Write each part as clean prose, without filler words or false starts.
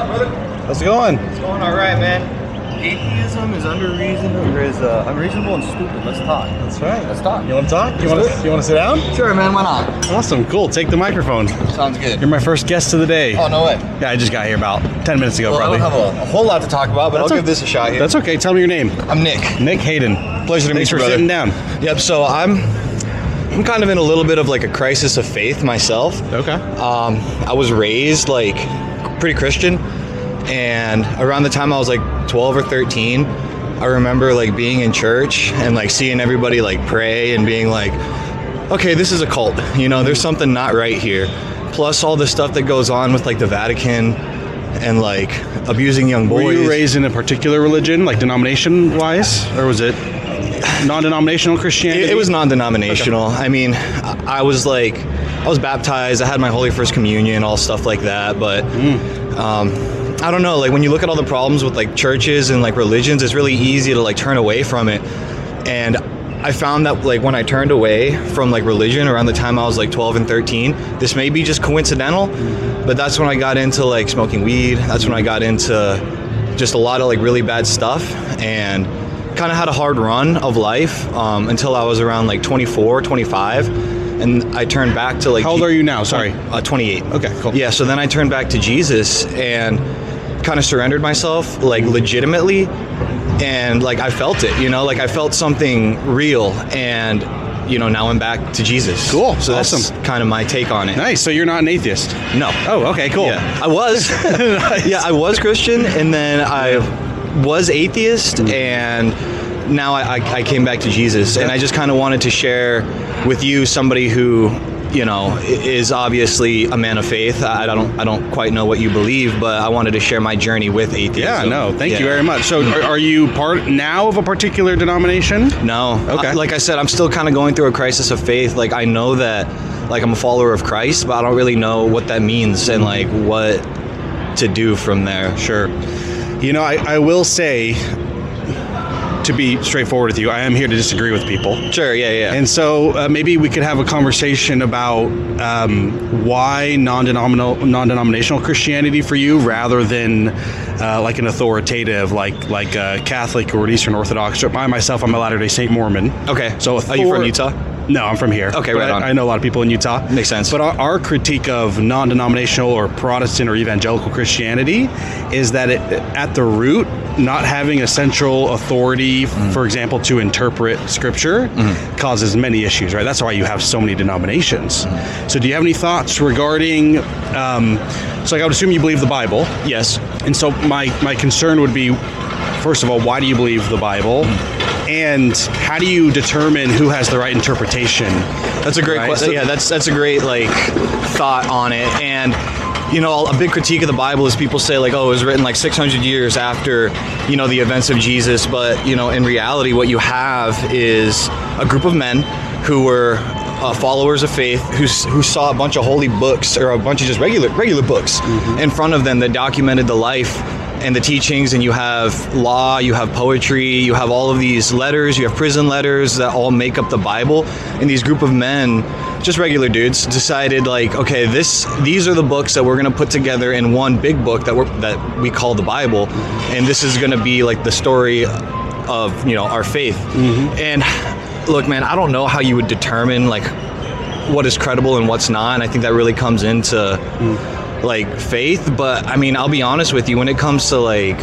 up, brother? How's it going? It's going all right, man. Atheism is unreasonable and stupid. Let's talk. That's right. Let's talk. You want to talk? You want to sit down? Sure, man. Why not? Awesome. Cool. Take the microphone. Sounds good. You're my first guest of the day. Oh, no way. Yeah, I just got here about 10 minutes ago, Well, probably. I don't have a whole lot to talk about, but I'll give this a shot here. That's okay. Tell me your name. I'm Nick. Nick Hayden. Pleasure to meet Thanks you, for brother. sitting down. Yep. So I'm kind of in a little bit of like a crisis of faith myself. Okay. I was raised like pretty Christian, and around the time I was like 12 or 13, I remember like being in church and like seeing everybody like pray and being like, okay, this is a cult, you know, there's something not right here. Plus all the stuff that goes on with like the Vatican and like abusing young boys. Were you raised in a particular religion, like denomination-wise, or was it non-denominational Christianity? It was non-denominational. Okay. I mean, I was baptized, I had my Holy First Communion, all stuff like that, but I don't know, like when you look at all the problems with like churches and like religions, it's really easy to like turn away from it. And I found that like when I turned away from like religion around the time I was like 12 and 13, this may be just coincidental, but that's when I got into like smoking weed. That's when I got into just a lot of like really bad stuff and kind of had a hard run of life until I was around like 24, 25. And I turned back to like... How old are you now? Sorry. 28. Okay, cool. Yeah, so then I turned back to Jesus and kind of surrendered myself, like legitimately. And like I felt it, you know, like I felt something real. And, you know, now I'm back to Jesus. Cool. So awesome. That's kind of my take on it. Nice. So you're not an atheist? No. Oh, okay, cool. Yeah, I was. Nice. Yeah, I was Christian, and then I was atheist, and now I came back to Jesus. And I just kind of wanted to share with you, somebody who, you know, is obviously a man of faith. I don't quite know what you believe, but I wanted to share my journey with atheism. Yeah, no, thank you very much. So are you part now of a particular denomination? No. Okay. Like I said, I'm still kind of going through a crisis of faith. Like I know that like I'm a follower of Christ, but I don't really know what that means and like what to do from there. Sure. You know, I will say, to be straightforward with you, I am here to disagree with people. Sure, yeah. And so maybe we could have a conversation about why non-denominational Christianity for you rather than like an authoritative, like a Catholic or an Eastern Orthodox. By myself, I'm a Latter-day Saint Mormon. Okay. So are you from Utah? No, I'm from here. Okay, right on. I know a lot of people in Utah. Makes sense. But our critique of non-denominational or Protestant or evangelical Christianity is that it, at the root, not having a central authority, for example, to interpret Scripture, causes many issues, right? That's why you have so many denominations. So do you have any thoughts regarding, so like I would assume you believe the Bible. Yes. And so my concern would be, first of all, why do you believe the Bible? And how do you determine who has the right interpretation? That's a great question. Yeah, that's a great like thought on it. And you know, a big critique of the Bible is people say like, oh, it was written like 600 years after, you know, the events of Jesus. But, you know, in reality, what you have is a group of men who were followers of faith who saw a bunch of holy books or a bunch of just regular books in front of them that documented the life and the teachings, and you have law, you have poetry, you have all of these letters, you have prison letters that all make up the Bible. And these group of men, just regular dudes, decided like, okay, these are the books that we're going to put together in one big book that we call the Bible, and this is going to be like the story of, you know, our faith. And look, man, I don't know how you would determine like what is credible and what's not, and I think that really comes into like faith. But I mean, I'll be honest with you, when it comes to like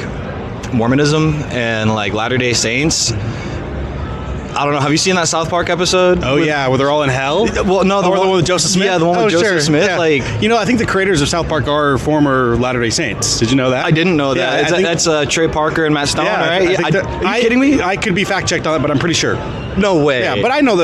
Mormonism and like Latter-day Saints, I don't know. Have you seen that South Park episode? Oh, yeah, where they're all in hell? Well, no, the one with Joseph Smith? Yeah, the one with Joseph Smith. Yeah. Like, you know, I think the creators of South Park are former Latter-day Saints. Did you know that? I didn't know that. Yeah, that's Trey Parker and Matt Stone, yeah, right? Are you kidding me? I could be fact-checked on it, but I'm pretty sure. No way. Yeah, but I know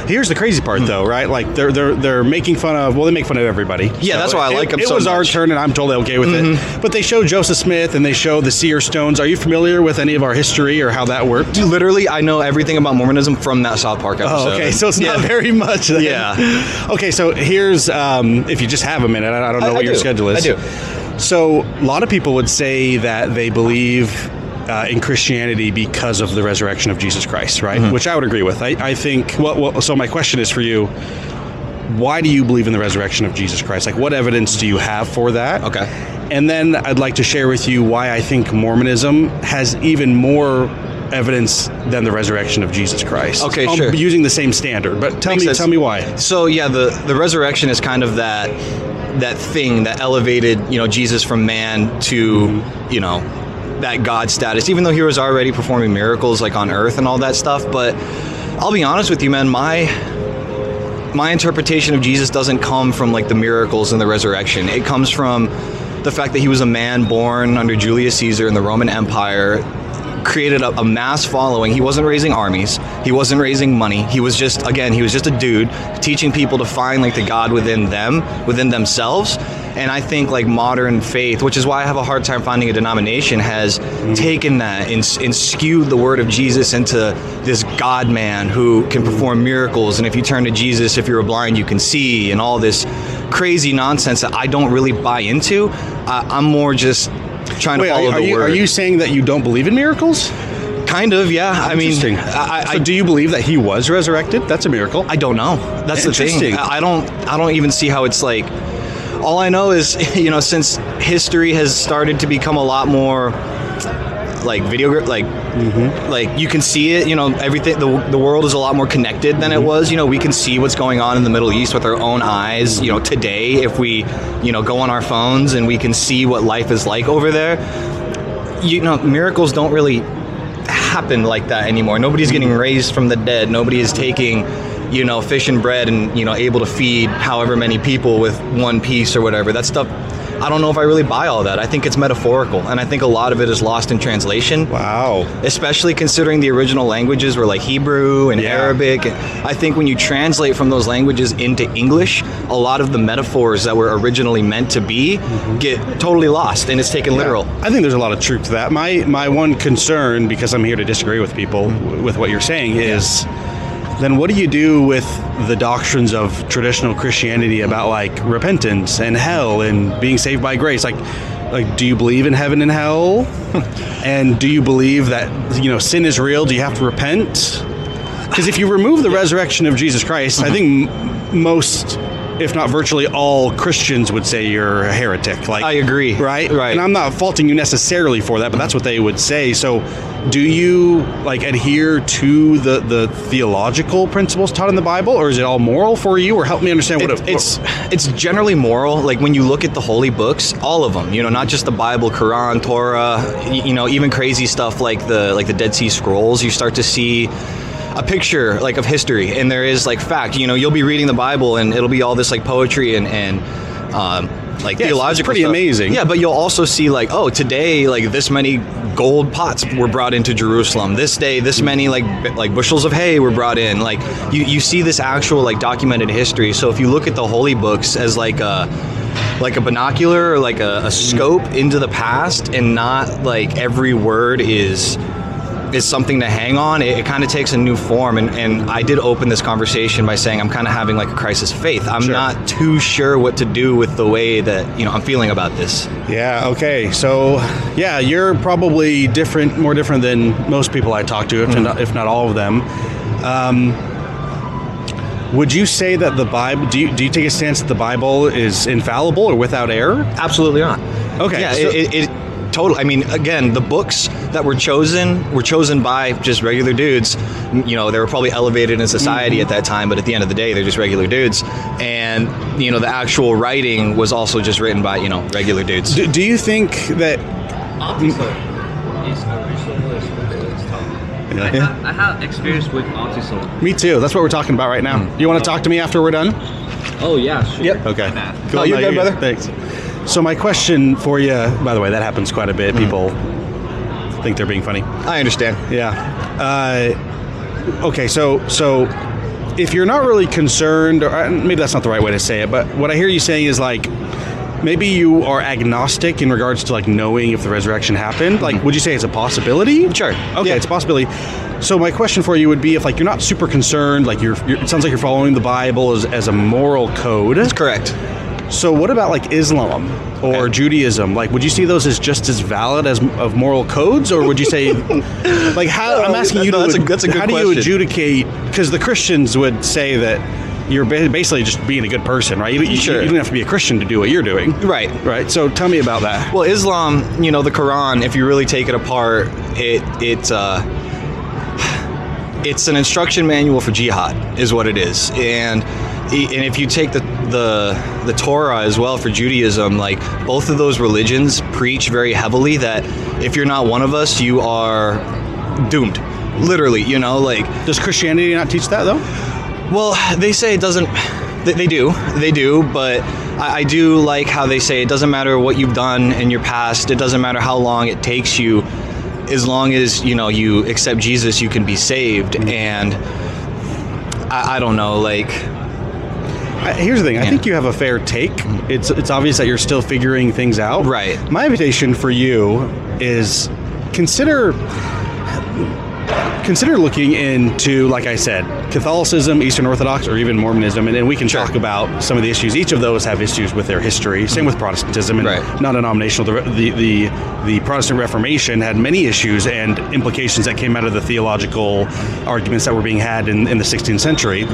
here's the crazy part though, right? Like they're making fun of, well, they make fun of everybody. Yeah, so that's why I like them so much. It was our turn, and I'm totally okay with it. But they show Joseph Smith and they show the seer stones. Are you familiar with any of our history or how that worked? Literally, I know everything about Mormonism from that South Park episode. Oh, okay, so it's not very much then. Yeah. Okay, so here's, if you just have a minute, I don't know what your schedule is. I do. So a lot of people would say that they believe in Christianity because of the resurrection of Jesus Christ, right? Which I would agree with. I think, so my question is for you, why do you believe in the resurrection of Jesus Christ? Like, what evidence do you have for that? Okay. And then I'd like to share with you why I think Mormonism has even more evidence than the resurrection of Jesus Christ. Okay, sure. Using the same standard, but tell me why. So yeah, the resurrection is kind of that thing that elevated, Jesus from man to, that God status, even though he was already performing miracles like on earth and all that stuff. But I'll be honest with you, man, my interpretation of Jesus doesn't come from like the miracles and the resurrection. It comes from the fact that he was a man born under Julius Caesar in the Roman Empire, created a mass following. He wasn't raising armies. He wasn't raising money. He was just a dude teaching people to find like the God within themselves. And I think like modern faith, which is why I have a hard time finding a denomination, has taken that and skewed the word of Jesus into this God man who can perform miracles. And if you turn to Jesus, if you're blind, you can see, and all this crazy nonsense that I don't really buy into. I'm more just trying to follow the word. Are you saying that you don't believe in miracles? Kind of, yeah. I mean, so do you believe that he was resurrected? That's a miracle. I don't know. That's the thing. I don't even see how it's like. All I know is, since history has started to become a lot more like like you can see it, everything, the world is a lot more connected than it was. We can see what's going on in the Middle East with our own eyes, today, if we, go on our phones and we can see what life is like over there. Miracles don't really happen like that anymore. Nobody's getting raised from the dead. Nobody is taking, fish and bread and, able to feed however many people with one piece or whatever. That stuff, I don't know if I really buy all that. I think it's metaphorical, and I think a lot of it is lost in translation. Wow. Especially considering the original languages were like Hebrew and Arabic. I think when you translate from those languages into English, a lot of the metaphors that were originally meant to be get totally lost, and it's taken literal. I think there's a lot of truth to that. My one concern, because I'm here to disagree with people with what you're saying, is then what do you do with the doctrines of traditional Christianity about like repentance and hell and being saved by grace? Like, do you believe in heaven and hell? And do you believe that, sin is real? Do you have to repent? Because if you remove the resurrection of Jesus Christ, I think most, if not virtually all, Christians would say you're a heretic. Like, I agree. Right? Right. And I'm not faulting you necessarily for that, but that's what they would say. So do you adhere to the theological principles taught in the Bible, or is it all moral for you? Or help me understand it's generally moral. Like when you look at the holy books, all of them, not just the Bible, Quran, Torah, even crazy stuff like the Dead Sea Scrolls, you start to see a picture like of history, and there is like fact. You'll be reading the Bible and it'll be all this like poetry and theological it's pretty stuff. Amazing. Yeah, but you'll also see like, oh, today like this many gold pots were brought into Jerusalem. This day, this many like bushels of hay were brought in. Like you see this actual like documented history. So if you look at the holy books as like a binocular or like a scope into the past, and not like every word is something to hang on, it kind of takes a new form. And I did open this conversation by saying I'm kind of having like a crisis of faith. I'm not too sure what to do with the way that, I'm feeling about this. Yeah, okay. So, yeah, you're probably more different than most people I talk to, if not all of them. Would you say that the Bible, do you take a stance that the Bible is infallible or without error? Absolutely not. Okay. Yeah, so totally. I mean, again, the books that were chosen by just regular dudes. They were probably elevated in society at that time, but at the end of the day, they're just regular dudes. And the actual writing was also just written by regular dudes. Do you think that? I have experience with autism. Me too. That's what we're talking about right now. You want to talk to me after we're done? Oh yeah, sure. Yep. Okay. Cool. You're good, brother. Thanks. So my question for you, by the way, that happens quite a bit. People think they're being funny. I understand. Yeah. Okay, so if you're not really concerned, or maybe that's not the right way to say it, but what I hear you saying is like, maybe you are agnostic in regards to like knowing if the resurrection happened. Like, would you say it's a possibility? Sure. Okay, it's a possibility. So my question for you would be, if like you're not super concerned, like it sounds like you're following the Bible as a moral code. That's correct. So what about like Islam or Judaism? Like, would you see those as just as valid as of moral codes, or would you say, like, how? I'm asking you that's a good how question. do you adjudicate? Because the Christians would say that you're basically just being a good person, right? Sure. You don't have to be a Christian to do what you're doing. Right. Right. So tell me about that. Well, Islam, the Quran, if you really take it apart, it's an instruction manual for jihad, is what it is. And if you take the Torah as well for Judaism, like both of those religions preach very heavily that if you're not one of us, you are doomed. Literally, Does Christianity not teach that though? Well, they say it doesn't. They do, but I do like how they say it doesn't matter what you've done in your past. It doesn't matter how long it takes you. As long as you accept Jesus, you can be saved. And I don't know, here's the thing. I think you have a fair take. It's obvious that you're still figuring things out. Right. My invitation for you is consider looking into, like I said, Catholicism, Eastern Orthodox, or even Mormonism, and we can talk about some of the issues. Each of those have issues with their history. Same with Protestantism and non-denominational. The Protestant Reformation had many issues and implications that came out of the theological arguments that were being had in the 16th century.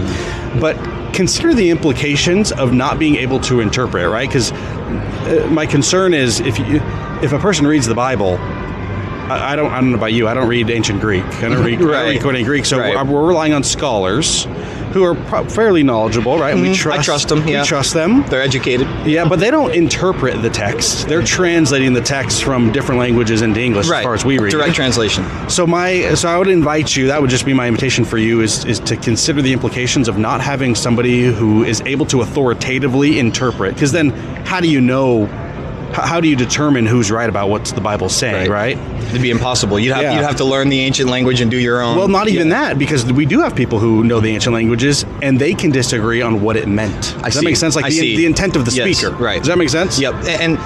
But consider the implications of not being able to interpret, right? Because my concern is if a person reads the Bible, I don't know about you. I don't read ancient Greek. I don't read Koine Greek. So we're relying on scholars who are fairly knowledgeable, right? Mm-hmm. I trust them. Yeah. We trust them. They're educated. Yeah, but they don't interpret the text. They're translating the text from different languages into English, as far as we read. Direct translation. So I would invite you. That would just be my invitation for you is to consider the implications of not having somebody who is able to authoritatively interpret. Because then, how do you know? How do you determine who's right about what the Bible's saying, right? It'd be impossible. You'd have to learn the ancient language and do your own. Well, not even that, because we do have people who know the ancient languages, and they can disagree on what it meant. Does that make sense? Like the intent of the speaker. Right. Does that make sense? Yep. And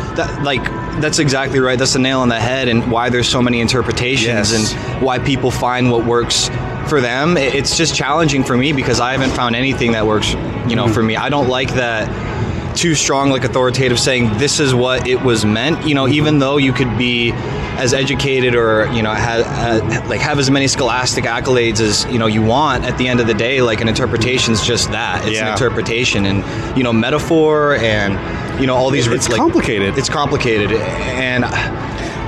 that's exactly right. That's the nail on the head, and why there's so many interpretations and why people find what works for them. It's just challenging for me because I haven't found anything that works, for me. I don't like that too strong, authoritative saying this is what it was meant. Even though you could be as educated or have as many scholastic accolades as you want, at the end of the day, an interpretation is just that. It's an interpretation, and metaphor and all these. It's complicated. It's complicated, and.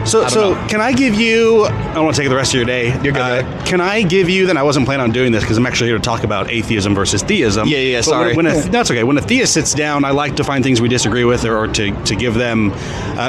So can I give you, I don't want to take the rest of your day. You're good. Can I give you, then I wasn't planning on doing this because I'm actually here to talk about atheism versus theism. Yeah, sorry. That's okay. When a theist sits down, I like to find things we disagree with or to give them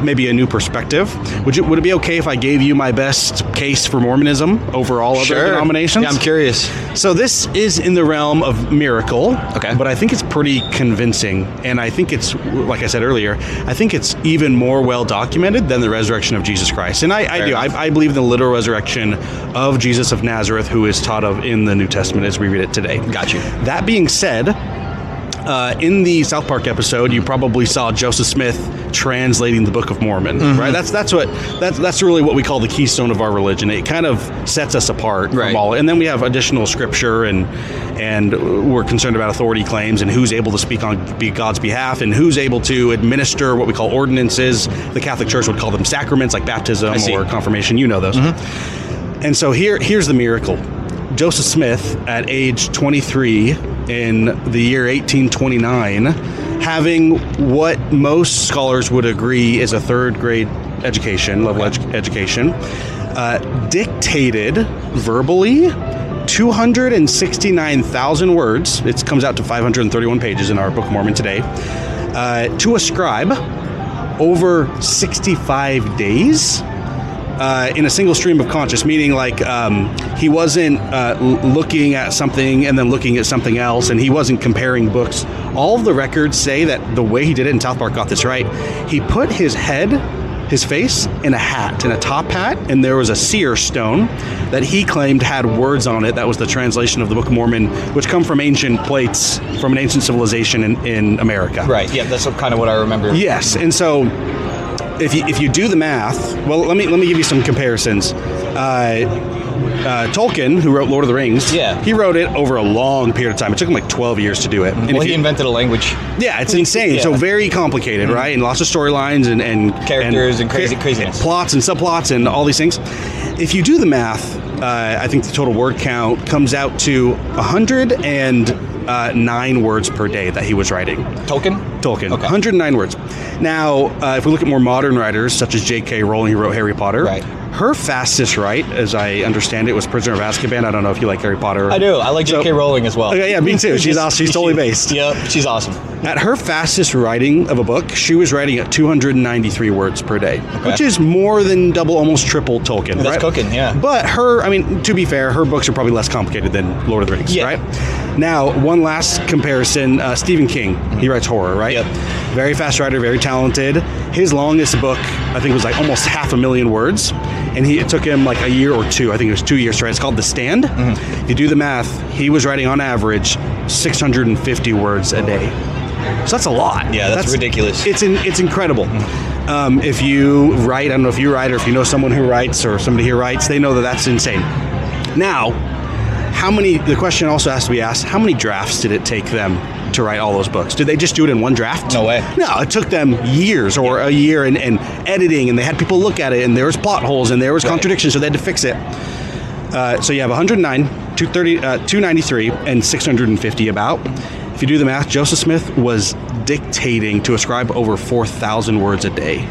maybe a new perspective. Would it be okay if I gave you my best case for Mormonism over all other denominations? Yeah, I'm curious. So this is in the realm of miracle. Okay. But I think it's pretty convincing. And I think it's, like I said earlier, I think it's even more well documented than the resurrection of Jesus Christ. And I do. I believe in the literal resurrection of Jesus of Nazareth, who is taught of in the New Testament as we read it today. Got you. That being said, in the South Park episode, you probably saw Joseph Smith translating the Book of Mormon, right? That's really what we call the keystone of our religion. It kind of sets us apart from all. And then we have additional scripture, and we're concerned about authority claims and who's able to speak on God's behalf and who's able to administer what we call ordinances. The Catholic Church would call them sacraments, like baptism or confirmation. You know those. And so here's the miracle. Joseph Smith, at age 23 in the year 1829, having what most scholars would agree is a third grade education, education, dictated verbally 269,000 words. It comes out to 531 pages in our Book of Mormon today, to a scribe over 65 days. In a single stream of conscious, meaning he wasn't looking at something and then looking at something else, and he wasn't comparing books. All of the records say that the way he did it, and South Park got this right, he put his face in a hat, in a top hat, and there was a seer stone that he claimed had words on it. That was the translation of the Book of Mormon, which come from ancient plates, from an ancient civilization in America. Right, yeah, that's kind of what I remember. Yes, and so if you do the math, well, let me give you some comparisons. Tolkien, who wrote Lord of the Rings, he wrote it over a long period of time. It took him 12 years to do it. And he invented a language. Yeah, it's insane. So very complicated, right? And lots of storylines and characters and craziness. Plots and subplots and all these things. If you do the math, I think the total word count comes out to 100 and 109 words per day that he was writing. Tolkien? Tolkien, Okay. 109 words. Now, if we look at more modern writers, such as J.K. Rowling, who wrote Harry Potter, Right. her fastest write, as I understand it, was Prisoner of Azkaban. I don't know if you like Harry Potter. I do. I like So- J.K. Rowling as well. Okay, yeah, me too. She's awesome. She's totally based. Yep, she's awesome. At her fastest writing of a book, she was writing at 293 words per day, which is more than double, almost triple Tolkien. That's right? cooking, yeah. But to be fair, her books are probably less complicated than Lord of the Rings, Yeah. right? Now, one last comparison, Stephen King. He writes horror, right? Yep. Very fast writer, very talented. His longest book, I think, was like almost 500,000 words. And it took him like a year or two. I think it was 2 years to write. It's called The Stand. If you do the math, he was writing on average 650 words a day. So that's a lot. Yeah, that's ridiculous. It's incredible. If you write, I don't know if you write or if you know someone who writes or somebody here writes, they know that that's insane. Now, the question also has to be asked, how many drafts did it take them to write all those books? Did they just do it in one draft? No way. No, it took them years or a year and editing, and they had people look at it, and there was plot holes, and there was contradictions, so they had to fix it. So you have 109, 293, and 650 about. If you do the math, Joseph Smith was dictating to a scribe over 4,000 words a day.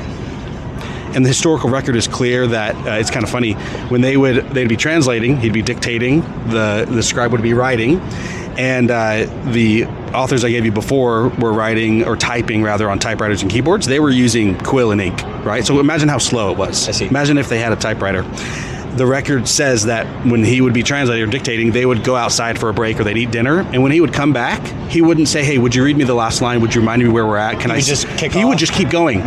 And the historical record is clear that it's kind of funny when they'd be translating, he'd be dictating, the scribe would be writing, and the authors I gave you before were writing or typing rather on typewriters and keyboards. They were using quill and ink, right? So imagine how slow it was. I see. Imagine if they had a typewriter. The record says that when he would be translating or dictating, they would go outside for a break or they'd eat dinner. And when he would come back, he wouldn't say, "Hey, would you read me the last line? Would you remind me where we're at? Can I?" He would just keep going.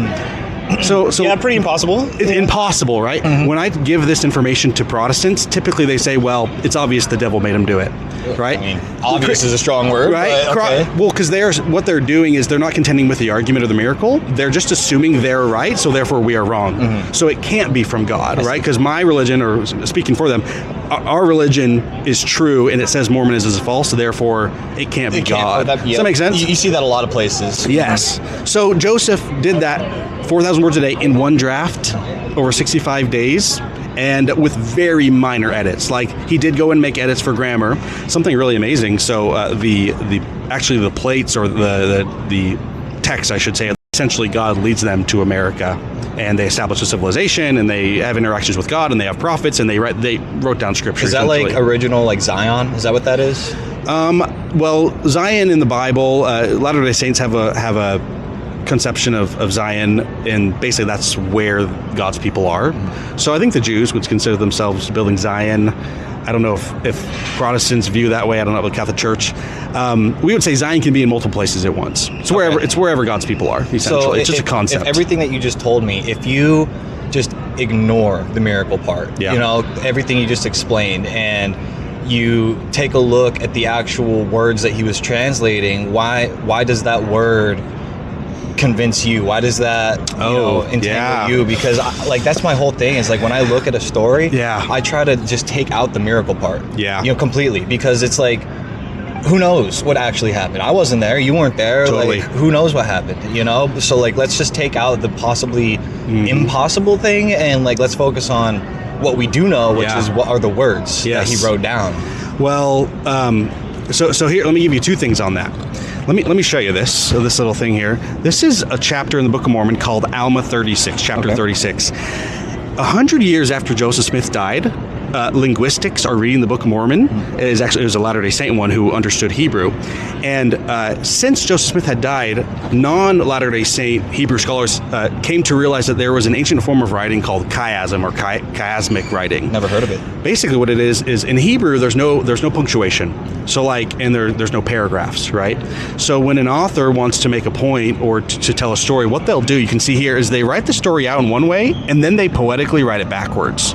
So Yeah, pretty impossible. It's impossible, right? When I give this information to Protestants, typically they say, "Well, it's obvious the devil made him do it," right? I mean, obvious is a strong word, right? but okay. Well, because what they're doing is they're not contending with the argument or the miracle. They're just assuming they're right, so therefore we are wrong. So it can't be from God, right? Because my religion, or speaking for them, our religion is true, and it says Mormonism is false, so therefore it can't be God. Does that make sense? You see that a lot of places. Yes. So Joseph did that 4,000 words a day in one draft over 65 days, and with very minor edits. Like, he did go and make edits for grammar, something really amazing. So the plates, or the text, I should say, essentially God leads them to America, and they establish a civilization, and they have interactions with God, and they have prophets, and they wrote down scripture. Is that like original, like Zion? Is that what that is? Well, Zion in the Bible, Latter-day Saints have a conception of Zion, and basically that's where God's people are. So I think the Jews would consider themselves building Zion. I don't know if Protestants view that way. I don't know about the Catholic Church. We would say Zion can be in multiple places at once. It's wherever God's people are, essentially. So it's just a concept. If everything that you just told me, if you just ignore the miracle part, everything you just explained, and you take a look at the actual words that he was translating, why does that word convince you? Why does that entangle you? Because that's my whole thing, is like when I look at a story, I try to just take out the miracle part, completely, because it's like, who knows what actually happened? I wasn't there, you weren't there. Totally. Like, who knows what happened, so like, let's just take out the possibly impossible thing, and like, let's focus on what we do know, which is what are the words that he wrote down. Well, so here, let me give you two things on that. Let me show you this little thing here. This is a chapter in the Book of Mormon called Alma 36, chapter 36. 100 years after Joseph Smith died, linguistics are reading the Book of Mormon. It was a Latter-day Saint one who understood Hebrew. And since Joseph Smith had died, non-Latter-day Saint Hebrew scholars came to realize that there was an ancient form of writing called chiasm, or chiasmic writing. Never heard of it. Basically what it is in Hebrew, there's no punctuation. So and there's no paragraphs, right? So when an author wants to make a point or to tell a story, what they'll do, you can see here, is they write the story out in one way, and then they poetically write it backwards.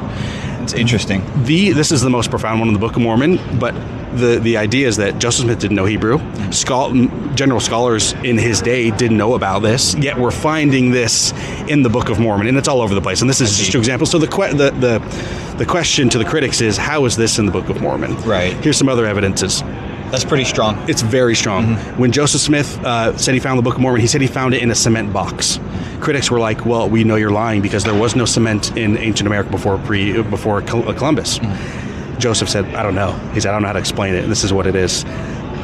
It's interesting. This is the most profound one in the Book of Mormon, but the idea is that Joseph Smith didn't know Hebrew. General scholars in his day didn't know about this, yet we're finding this in the Book of Mormon, and it's all over the place. And this is just two examples. So the question to the critics is, how is this in the Book of Mormon? Right. Here's some other evidences. That's pretty strong. It's very strong. When Joseph Smith said he found the Book of Mormon, he said he found it in a cement box. Critics were like, well, we know you're lying, because there was no cement in ancient America before Columbus. Joseph said, I don't know. He said, I don't know how to explain it. This is what it is.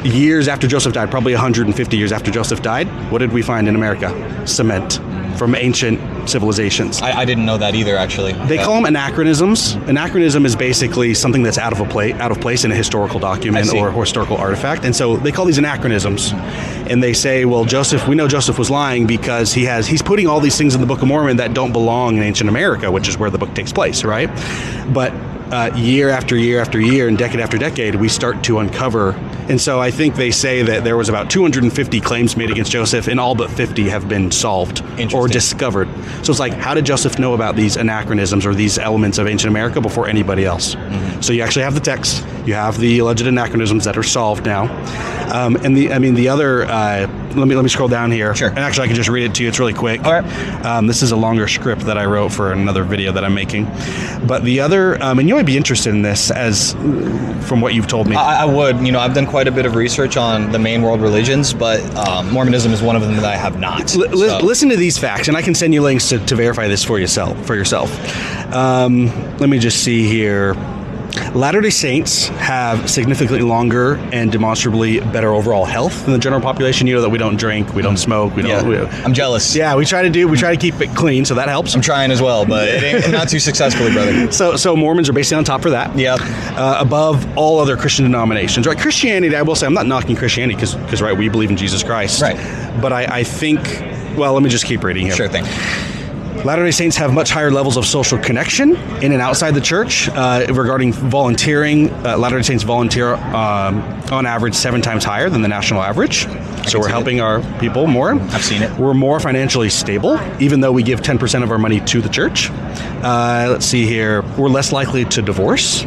years after Joseph died, probably 150 years after Joseph died, what did we find in America? Cement from ancient civilizations. I didn't know that either, actually. They call them anachronisms. Anachronism is basically something that's out of place in a historical document or historical artifact, and so they call these anachronisms. And they say, well, we know Joseph was lying because he's putting all these things in the Book of Mormon that don't belong in ancient America, which is where the book takes place, right? But year after year after year and decade after decade, we start to uncover. And so I think they say that there was about 250 claims made against Joseph, and all but 50 have been solved or discovered. So it's like, how did Joseph know about these anachronisms or these elements of ancient America before anybody else? Mm-hmm. So you actually have the text, you have the alleged anachronisms that are solved now, and the other. Let me scroll down here. Sure. And actually, I can just read it to you. It's really quick. All right. This is a longer script that I wrote for another video that I'm making. But the other, and you might be interested in this, as from what you've told me. I would. I've done quite a bit of research on the main world religions, but Mormonism is one of them that I have not. Listen to these facts, and I can send you links to verify this for yourself. Let me just see here. Latter-day Saints have significantly longer and demonstrably better overall health than the general population. You know that we don't drink, we don't smoke, we don't. I'm jealous. Yeah, we try to keep it clean, so that helps. I'm trying as well, but it ain't not too successfully, brother. So Mormons are basically on top for that. Yep. Above all other Christian denominations, right? Christianity, I will say, I'm not knocking Christianity because right, we believe in Jesus Christ. Right. But I think, well, let me just keep reading here. Sure thing. Latter-day Saints have much higher levels of social connection in and outside the church. Regarding volunteering, Latter-day Saints volunteer on average 7 times higher than the national average. So we're helping our people more. I've seen it. We're more financially stable, even though we give 10% of our money to the church. Let's see here. We're less likely to divorce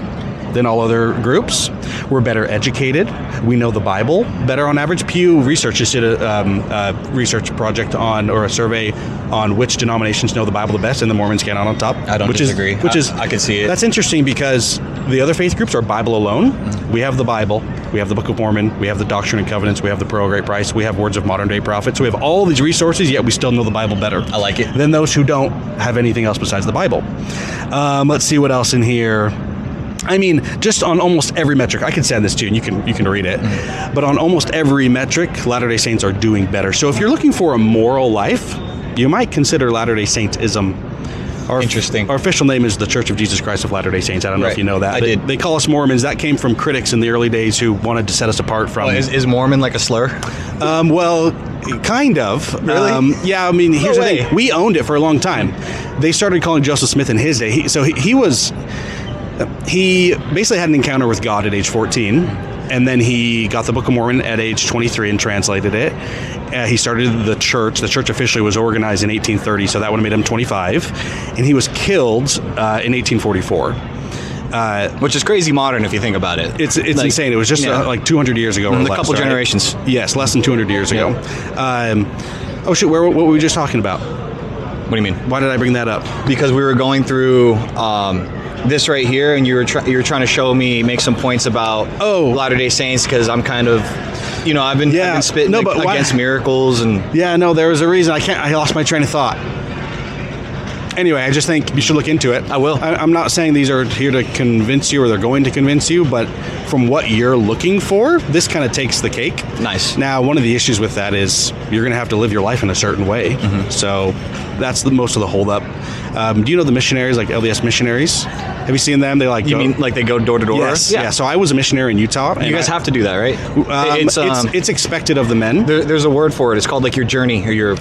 than all other groups. We're better educated. We know the Bible better on average. Pew Research just did a research project or a survey on which denominations know the Bible the best, and the Mormons came out on top. I don't disagree. I can see it. That's interesting because the other faith groups are Bible alone. Mm-hmm. We have the Bible. We have the Book of Mormon. We have the Doctrine and Covenants. We have the Pearl of Great Price. We have Words of Modern Day Prophets. We have all these resources, yet we still know the Bible better. I like it. Than those who don't have anything else besides the Bible. Let's see what else in here. I mean, just on almost every metric, I can send this to you and you can read it, but on almost every metric, Latter-day Saints are doing better. So if you're looking for a moral life, you might consider Latter-day Saintism. Interesting. Our official name is the Church of Jesus Christ of Latter-day Saints. I don't know if you know that. I did. They call us Mormons. That came from critics in the early days who wanted to set us apart from... Is Mormon like a slur? Well, kind of. Really? Yeah, I mean, here's the thing. We owned it for a long time. They started calling Joseph Smith in his day. He basically had an encounter with God at age 14, and then he got the Book of Mormon at age 23 and translated it. He started the church. The church officially was organized in 1830, so that would have made him 25. And he was killed in 1844. Which is crazy modern if you think about it. It's like, insane. It was just like 200 years ago or less. A couple generations. Yes, less than 200 years ago. Oh, shoot, what were we just talking about? What do you mean? Why did I bring that up? Because we were going through... this right here, and you were trying to make some points about Latter-day Saints, because I'm kind of, I've been spitting against miracles and there was a reason I lost my train of thought. Anyway, I just think you should look into it. I will. I'm not saying these are here to convince you or they're going to convince you, but from what you're looking for, this kind of takes the cake. Nice. Now, one of the issues with that is you're going to have to live your life in a certain way. Mm-hmm. So that's most of the holdup. Do you know the missionaries, like LDS missionaries? Have you seen them? They mean like they go door to door? Yes. Yeah. So I was a missionary in Utah. You guys have to do that, right? It's expected of the men. There's a word for it. It's called like your journey or your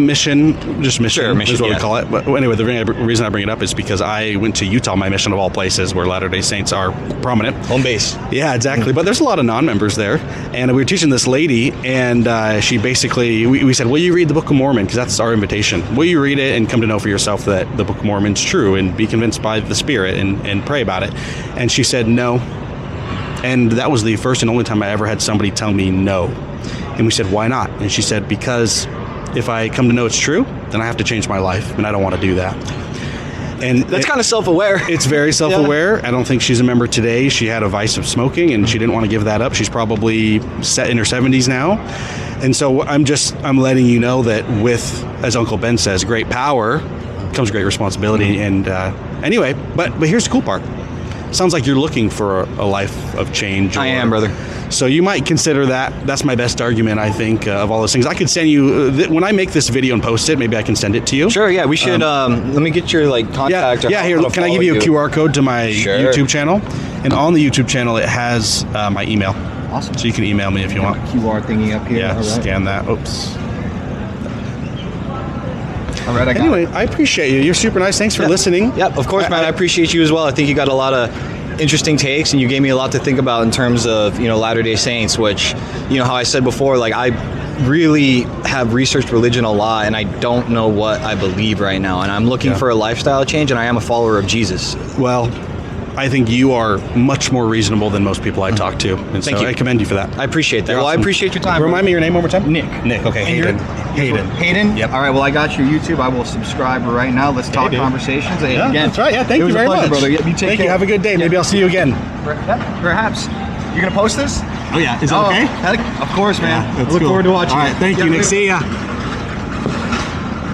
mission. Just mission. Sure, mission is what we call it. But anyway, the reason I bring it up is because I went to Utah, my mission of all places, where Latter-day Saints are prominent. Home base. Yeah, exactly. Mm-hmm. But there's a lot of non-members there, and we were teaching this lady, and she basically we said, "Will you read the Book of Mormon?" Because that's our invitation. Will you read it and come to know for yourself that the Book of Mormon's true, and be convinced by the Spirit and pray about it? And she said no. And that was the first and only time I ever had somebody tell me no. And we said, why not? And she said, because if I come to know it's true, then I have to change my life, and I don't want to do that. And that's kind of self-aware. It's very self-aware. Yeah. I don't think she's a member today. She had a vice of smoking, and she didn't want to give that up. She's probably set in her 70s now. And so I'm letting you know that with, as Uncle Ben says, great power comes great responsibility. And anyway, but here's the cool part. sounds like you're looking for a life of change. I am, brother. So you might consider that. That's my best argument, I think, of all those things. I could send you, when I make this video and post it, maybe I can send it to you. Sure, yeah, we should, let me get your, like, contact. Yeah, here, can I give you a QR code to my YouTube channel? And on the YouTube channel, it has my email. Awesome. So you can email me if you want. QR thingy up here. Yeah, all right. scan that. Oops. All right, Anyway, I appreciate you. You're super nice. Thanks for listening. Yep, of course, man. I appreciate you as well. I think you got a lot of interesting takes, and you gave me a lot to think about in terms of, Latter-day Saints, which, how I said before, like, I really have researched religion a lot, and I don't know what I believe right now, and I'm looking for a lifestyle change, and I am a follower of Jesus. Well, I think you are much more reasonable than most people I talk to, and Thank you. I commend you for that. I appreciate that. You're Well, I awesome. appreciate your time. Remind me your name one more time. Nick. Okay. And Hayden. Hayden? Yep. All right, well, I got your YouTube. I will subscribe right now. Let's talk dude. conversations. Hey, Yeah, again, that's right. Yeah, thank it was you a very pleasure, much. brother. You take Thank care. you. Have a good day. Maybe I'll see you again. Perhaps. You going to post this? Oh, yeah. Is that okay? Of course, man. Yeah, that's I look cool. forward to watching All it. right. Thank you, Nick. See ya.